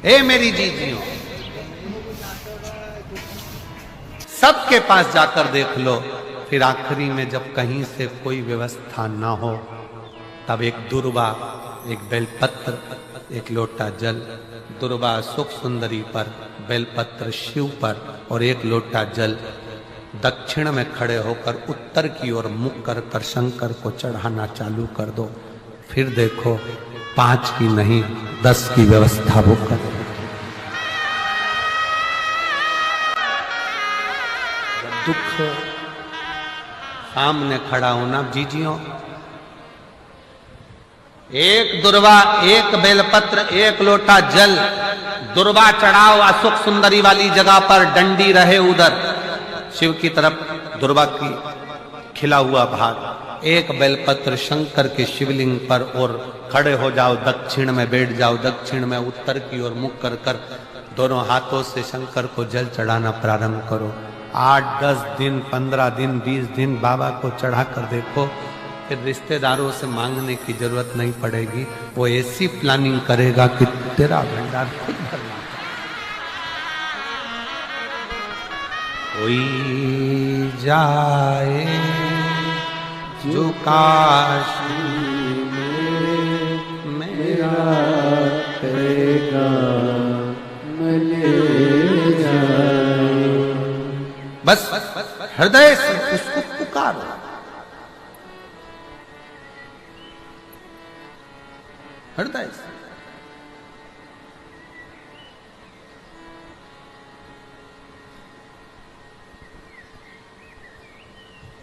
ए मेरी जीजियों, सबके पास जाकर देख लो, फिर आखिरी में जब कहीं से कोई व्यवस्था ना हो, तब एक दुर्वा, एक बेलपत्र, एक लोटा जल, दुर्वा सुख सुंदरी पर, बेलपत्र शिव पर और एक लोटा जल दक्षिण में खड़े होकर उत्तर की ओर मुख कर कर शंकर को चढ़ाना चालू कर दो। फिर देखो 5 की नहीं 10 की व्यवस्था वो कर। दुख सामने खड़ा होना जीजियों, एक दुर्वा, एक बेलपत्र, एक लोटा जल, दुर्वा चढ़ाओ असुख सुंदरी वाली जगह पर, डंडी रहे उधर शिव की तरफ, दुर्वा की खिला हुआ भाग, एक बेलपत्र शंकर के शिवलिंग पर और खड़े हो जाओ, दक्षिण में बैठ जाओ, दक्षिण में उत्तर की ओर मुख कर कर दोनों हाथों से शंकर को जल चढ़ाना प्रारंभ करो। 8, 10 दिन, 15 दिन, 20 दिन बाबा को चढ़ा कर देखो, फिर रिश्तेदारों से मांगने की जरूरत नहीं पड़ेगी। वो ऐसी प्लानिंग करेगा कि तेरा भंडार खुद भरना। कोई जाए जो काशी में मेरा करेगा ले जाए। बस हृदय से उसको पुकारो। हृदय से।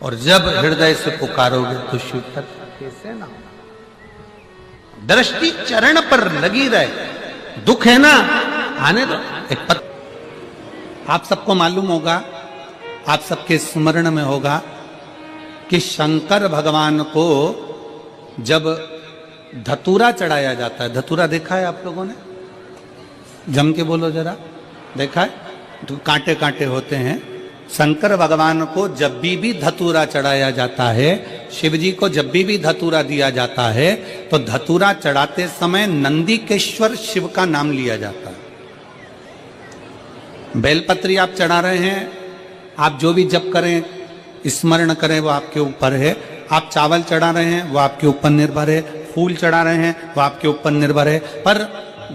और जब हृदय से पुकारोगे तो शिव तत्व कैसे ना हो। दृष्टि चरण पर लगी रहे। दुख है ना, आने दो। एक आप सबको मालूम होगा, आप सबके स्मरण में होगा कि शंकर भगवान को जब धतूरा चढ़ाया जाता है, धतूरा देखा है आप लोगों ने? जम के बोलो जरा, देखा है? तो कांटे कांटे होते हैं। शंकर भगवान को जब भी धतूरा चढ़ाया जाता है, शिव जी को जब भी धतूरा दिया जाता है, तो धतूरा चढ़ाते समय नंदीकेश्वर शिव का नाम लिया जाता है। बेलपत्री आप चढ़ा रहे हैं, आप जो भी जप करें, स्मरण करें, वो आपके ऊपर है। आप चावल चढ़ा रहे हैं, वो आपके ऊपर निर्भर है। फूल चढ़ा रहे हैं, वो आपके ऊपर निर्भर है। पर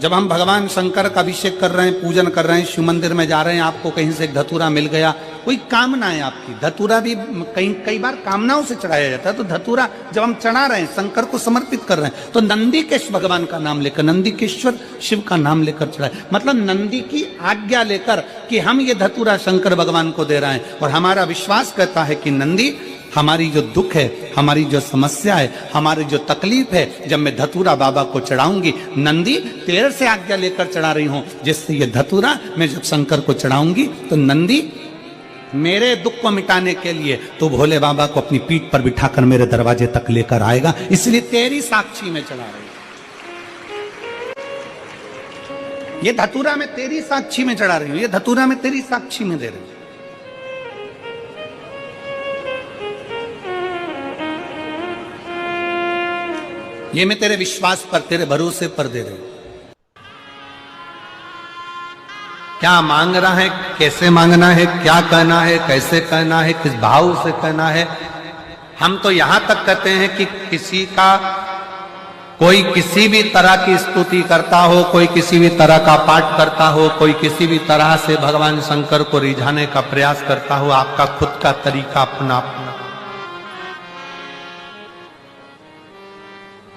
जब हम भगवान शंकर का अभिषेक कर रहे हैं, पूजन कर रहे हैं, शिव मंदिर में जा रहे हैं, आपको कहीं से एक धतूरा मिल गया, कोई कामना है आपकी, धतूरा भी कई बार कामनाओं से चढ़ाया जाता है। तो धतूरा जब हम चढ़ा रहे हैं, शंकर को समर्पित कर रहे हैं, तो नंदीकेश्वर भगवान का नाम लेकर, नंदीकेश्वर शिव का नाम लेकर चढ़ाए। मतलब नंदी की आज्ञा लेकर कि हम ये धतूरा शंकर भगवान को दे रहे हैं। और हमारा विश्वास कहता है कि नंदी, हमारी जो दुख है, हमारी जो समस्या है, हमारी जो तकलीफ है, जब मैं धतूरा बाबा को चढ़ाऊंगी, नंदी तेरे से आज्ञा लेकर चढ़ा रही हूं, जिससे ये धतूरा मैं जब शंकर को चढ़ाऊंगी, तो नंदी मेरे दुख को मिटाने के लिए तो भोले बाबा को अपनी पीठ पर बिठाकर मेरे दरवाजे तक लेकर आएगा। इसलिए तेरी साक्षी में चढ़ा रही हूं। ये धतूरा मैं तेरी साक्षी में चढ़ा रही हूं, ये धतूरा मैं तेरी साक्षी में दे रही हूं। ये मैं तेरे विश्वास पर, तेरे भरोसे पर दे रही हूं। क्या मांग रहा है, कैसे मांगना है, क्या कहना है, कैसे कहना है, किस भाव से कहना है। हम तो यहां तक कहते हैं कि किसी का, कोई किसी भी तरह की स्तुति करता हो, कोई किसी भी तरह का पाठ करता हो, कोई किसी भी तरह से भगवान शंकर को रिझाने का प्रयास करता हो, आपका खुद का तरीका अपना अपना।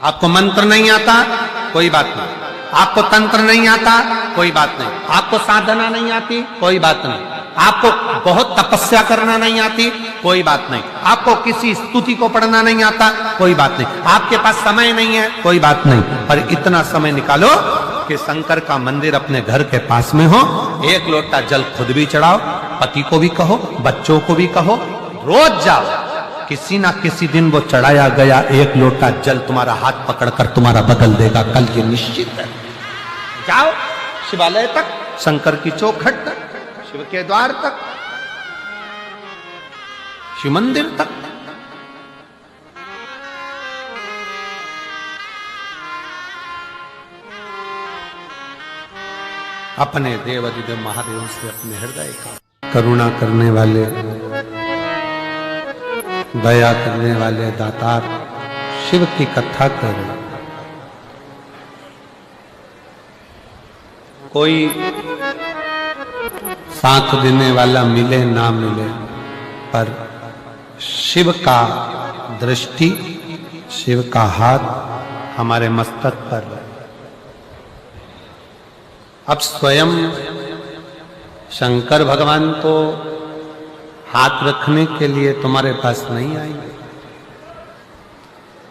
आपको मंत्र नहीं आता, कोई बात नहीं। आपको तंत्र नहीं आता, कोई बात नहीं। आपको साधना नहीं आती, कोई बात नहीं। आपको बहुत तपस्या करना नहीं आती, कोई बात नहीं। आपको किसी स्तुति को पढ़ना नहीं आता, कोई बात नहीं। आपके पास समय नहीं है, कोई बात नहीं। पर इतना समय निकालो कि शंकर का मंदिर अपने घर के पास में हो, एक लोटा जल खुद भी चढ़ाओ, पति को भी कहो, बच्चों को भी कहो, रोज जाओ। किसी ना किसी दिन वो चढ़ाया गया एक लोटा जल तुम्हारा हाथ पकड़कर तुम्हारा बदल देगा, कल ये निश्चित है। जाओ शिवालय तक, शंकर की चौखट तक, शिव के द्वार तक, शिव मंदिर तक। अपने देव अधिदेव महादेव से अपने हृदय का करुणा करने वाले, दया करने वाले दातार शिव की कथा कर रहे। कोई साथ देने वाला मिले ना मिले, पर शिव का दृष्टि, शिव का हाथ हमारे मस्तक पर है। अब स्वयं शंकर भगवान तो हाथ रखने के लिए तुम्हारे पास नहीं आएंगे,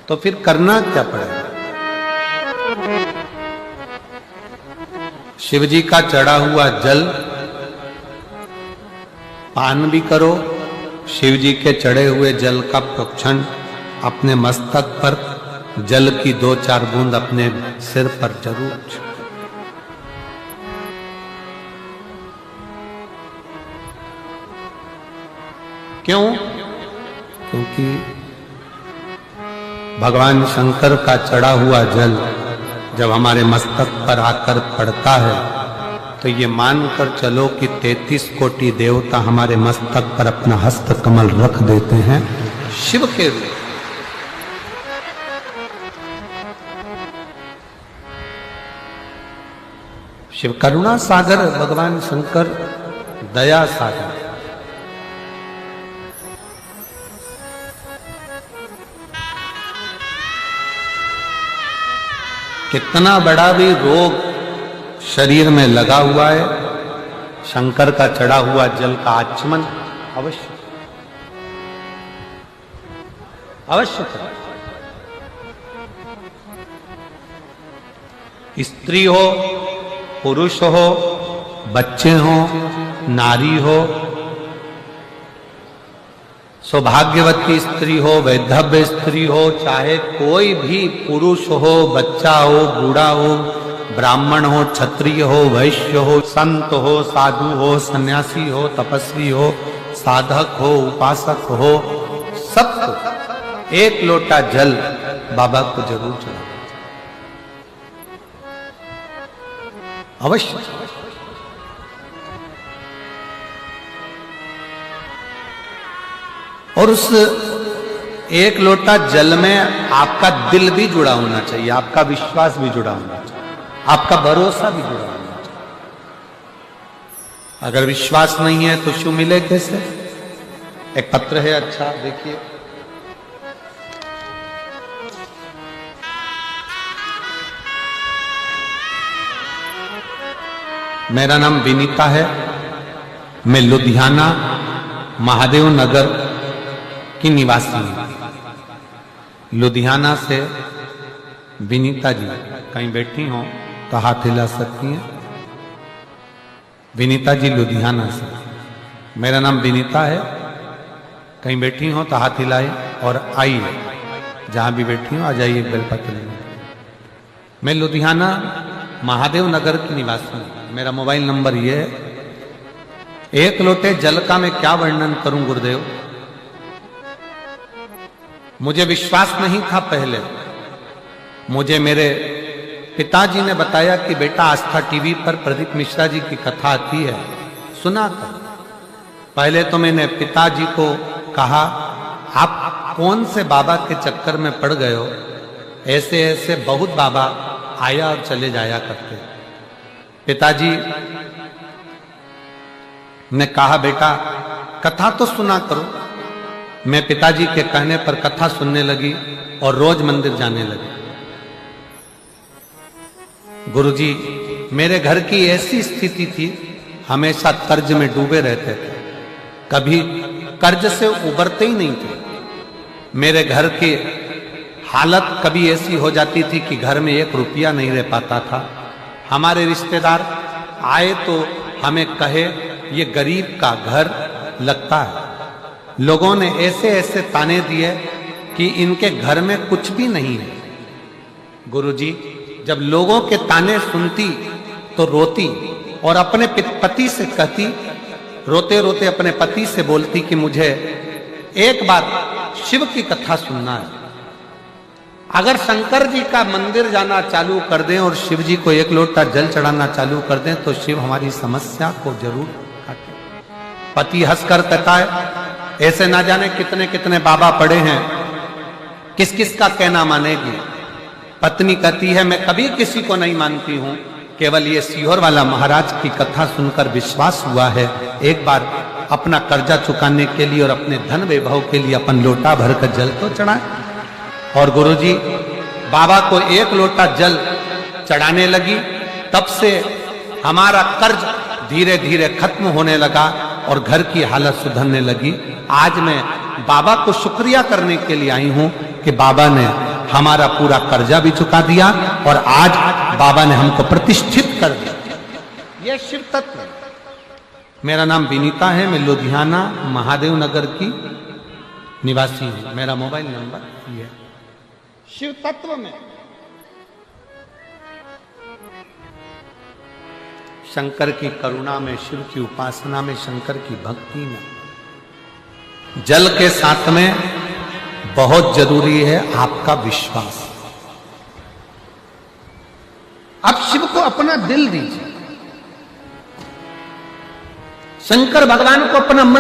तो फिर करना क्या पड़ेगा? शिव जी का चढ़ा हुआ जल पान भी करो, शिव जी के चढ़े हुए जल का प्रोक्षण अपने मस्तक पर, जल की 2-4 बूंद अपने सिर पर जरूर। क्यों? क्योंकि भगवान शंकर का चढ़ा हुआ जल जब हमारे मस्तक पर आकर पड़ता है, तो ये मानकर चलो कि 33 कोटि देवता हमारे मस्तक पर अपना हस्त कमल रख देते हैं शिव के रूप। शिव करुणा सागर, भगवान शंकर दया सागर। कितना बड़ा भी रोग शरीर में लगा हुआ है, शंकर का चढ़ा हुआ जल का आचमन अवश्य अवश्य करें। स्त्री हो, पुरुष हो, बच्चे हो, नारी हो, सौभाग्यवती स्त्री हो, वैधव्य स्त्री हो, चाहे कोई भी पुरुष हो, बच्चा हो, बूढ़ा हो, ब्राह्मण हो, क्षत्रिय हो, वैश्य हो, संत हो, साधु हो, सन्यासी हो, तपस्वी हो, साधक हो, उपासक हो, सबको एक लोटा जल बाबा को जरूर चढ़ाना अवश्य। और उस एक लोटा जल में आपका दिल भी जुड़ा होना चाहिए, आपका विश्वास भी जुड़ा होना चाहिए, आपका भरोसा भी जुड़ा होना चाहिए। अगर विश्वास नहीं है तो शिव मिले कैसे? एक पत्र है, अच्छा देखिए। मेरा नाम विनीता है, मैं लुधियाना महादेव नगर की निवासी हूं। लुधियाना से विनीता जी कहीं बैठी हो तो हाथ हिला सकती हैं। विनीता जी लुधियाना से, मेरा नाम विनीता है, कहीं बैठी हो तो हाथ हिलाए और आइए, जहां भी बैठी हो आ जाइए बेलपत्र लेने। मैं लुधियाना महादेव नगर की निवासी हूं। मेरा मोबाइल नंबर ये है। एक लोटे जल का मैं क्या वर्णन करूं गुरुदेव? मुझे विश्वास नहीं था पहले। मुझे मेरे पिताजी ने बताया कि बेटा आस्था टीवी पर प्रदीप मिश्रा जी की कथा आती है, सुना था। पहले तो मैंने पिताजी को कहा, आप कौन से बाबा के चक्कर में पड़ गए हो? ऐसे ऐसे बहुत बाबा आया और चले जाया करते। पिताजी ने कहा, बेटा कथा तो सुना करो। मैं पिताजी के कहने पर कथा सुनने लगी और रोज मंदिर जाने लगी। गुरुजी, मेरे घर की ऐसी स्थिति थी, हमेशा कर्ज में डूबे रहते थे, कभी कर्ज से उबरते ही नहीं थे। मेरे घर की हालत कभी ऐसी हो जाती थी कि घर में 1 रुपया नहीं रह पाता था। हमारे रिश्तेदार आए तो हमें कहे, ये गरीब का घर लगता है। लोगों ने ऐसे ऐसे ताने दिए कि इनके घर में कुछ भी नहीं है। गुरुजी, जब लोगों के ताने सुनती तो रोती और अपने पति से कहती, रोते रोते अपने पति से बोलती कि मुझे एक बार शिव की कथा सुनना है। अगर शंकर जी का मंदिर जाना चालू कर दें और शिव जी को एक लोटा जल चढ़ाना चालू कर दें तो शिव हमारी समस्या को जरूर काटे। पति हंसकर कहता है ऐसे ना जाने कितने कितने बाबा पड़े हैं, किस किस का कहना मानेगी। पत्नी कहती है मैं कभी किसी को नहीं मानती हूं, केवल ये सीहोर वाला महाराज की कथा सुनकर विश्वास हुआ है। एक बार अपना कर्जा चुकाने के लिए और अपने धन वैभव के लिए अपन लोटा भरकर जल तो चढ़ाए। और गुरुजी बाबा को एक लोटा जल चढ़ाने लगी, तब से हमारा कर्ज धीरे धीरे खत्म होने लगा और घर की हालत सुधरने लगी। आज मैं बाबा को शुक्रिया करने के लिए आई हूं कि बाबा ने हमारा पूरा कर्जा भी चुका दिया और आज बाबा ने हमको प्रतिष्ठित कर दिया। यह शिव तत्व। मेरा नाम विनीता है, मैं लुधियाना महादेव नगर की निवासी हूं। मेरा मोबाइल नंबर ये है। शिव तत्व में शंकर की करुणा में, शिव की उपासना में, शंकर की भक्ति में, जल के साथ में बहुत जरूरी है आपका विश्वास। आप शिव को अपना दिल दीजिए, शंकर भगवान को अपना मन